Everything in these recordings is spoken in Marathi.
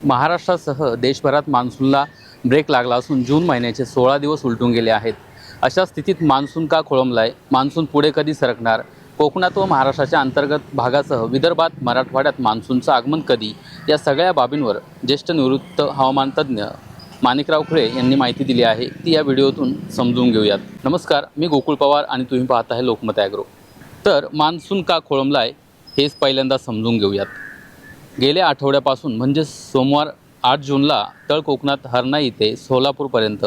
महाराष्ट्रासह देशभरात मान्सूनला ब्रेक लागला असून जून महिन्याचे 16 दिवस उलटून गेले आहेत। अशा स्थितीत मान्सून का खोळंबलाय, मान्सून पुढे कधी सरकणार, कोकणात व महाराष्ट्राच्या अंतर्गत भागासह विदर्भात मराठवाड्यात मान्सूनचं आगमन कधी, या सगळ्या बाबींवर ज्येष्ठ निवृत्त हवामानतज्ज्ञ माणिकराव खुळे यांनी माहिती दिली आहे। ती या व्हिडिओतून समजून घेऊयात। नमस्कार, मी गोकुळ पवार आणि तुम्ही पाहत आहे लोकमत ॲग्रो। तर मान्सून का खोळंबलाय हेच पहिल्यांदा समजून घेऊयात। गेल्या आठवड्यापासून म्हणजे सोमवार 8 जूनला तळ कोकणात हरणाई ते सोलापूरपर्यंत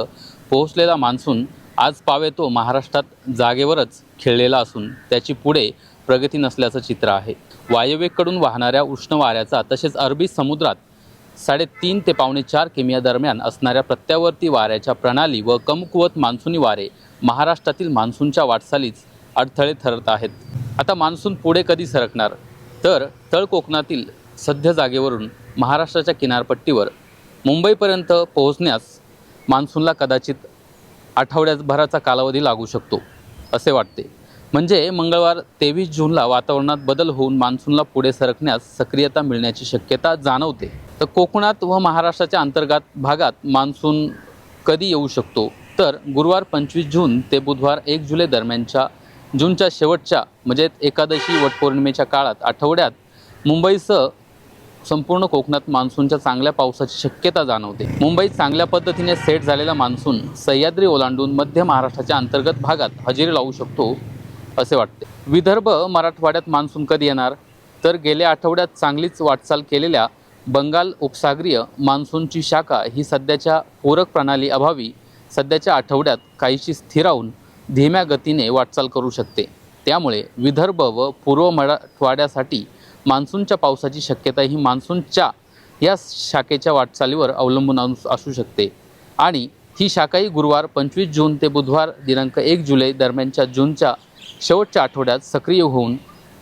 पोहोचलेला मान्सून आज पावेतो महाराष्ट्रात जागेवरच खेळलेला असून त्याची पुढे प्रगती नसल्याचं चित्र आहे। वायव्येकडून वाहणाऱ्या उष्ण वाऱ्याचा तसेच अरबी समुद्रात 3.5 ते 4.25 किमी दरम्यान असणाऱ्या प्रत्यावर्ती वाऱ्याच्या प्रणाली व कमकुवत मान्सूनी वारे महाराष्ट्रातील मान्सूनच्या वाटचालीस अडथळे ठरत आहेत। आता मान्सून पुढे कधी सरकणार, तर तळ कोकणातील सध्या जागेवरून महाराष्ट्राच्या किनारपट्टीवर मुंबईपर्यंत पोहोचण्यास मान्सूनला कदाचित आठवड्याभराचा कालावधी लागू शकतो असे वाटते। म्हणजे मंगळवार 23 जूनला वातावरणात बदल होऊन मान्सूनला पुढे सरकण्यास सक्रियता मिळण्याची शक्यता जाणवते। तर कोकणात व महाराष्ट्राच्या अंतर्गत भागात मान्सून कधी येऊ शकतो, तर गुरुवार 25 जून ते बुधवार 1 जुलै दरम्यानच्या जूनच्या शेवटच्या म्हणजे एकादशी वटपौर्णिमेच्या काळात आठवड्यात मुंबईसह संपूर्ण कोकणात मान्सूनच्या चांगल्या पावसाची शक्यता जाणवते। मुंबईत चांगल्या पद्धतीने सेट झालेला मान्सून सह्याद्री ओलांडून मध्य महाराष्ट्राच्या अंतर्गत भागात हजेरी लावू शकतो असे वाटते। विदर्भ मराठवाड्यात मान्सून कधी येणार, तर गेल्या आठवड्यात चांगलीच वाटचाल केलेल्या बंगाल उपसागरीय मान्सूनची शाखा ही सध्याच्या पूरक प्रणाली अभावी सध्याच्या आठवड्यात काहीशी स्थिरावून धीम्या गतीने वाटचाल करू शकते। त्यामुळे विदर्भ व पूर्व मराठवाड्यासाठी मान्सूनच्या पावसाची शक्यता ही मान्सूनच्या या शाखेच्या वाटचालीवर अवलंबून असू शकते आणि ही शाखाही गुरुवार 25 जून ते बुधवार दिनांक 1 जुलै दरम्यानच्या जूनच्या शेवटच्या आठवड्यात सक्रिय होऊन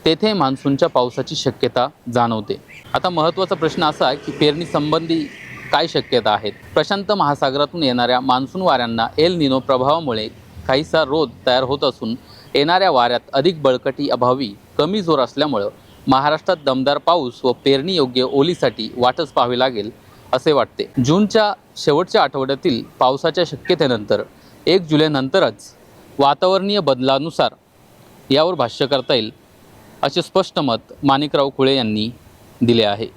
तेथे मान्सूनच्या पावसाची शक्यता जाणवते। आता महत्त्वाचा प्रश्न असा आहे की पेरणी संबंधी काय शक्यता आहेत। प्रशांत महासागरातून येणाऱ्या मान्सून वाऱ्यांना एल निनो प्रभावामुळे काहीसा रोध तयार होत असून येणाऱ्या वाऱ्यात अधिक बळकटी अभावी कमी जोर असल्यामुळे महाराष्ट्रात दमदार पाऊस व पेरणी योग्य ओलीसाठी वाटच पाहावी लागेल असे वाटते। जूनच्या शेवटच्या आठवड्यातील पावसाच्या शक्यतेनंतर 1 जुलैनंतरच वातावरणीय बदलानुसार यावर भाष्य करता येईल असे स्पष्ट मत माणिकराव खुळे यांनी दिले आहे।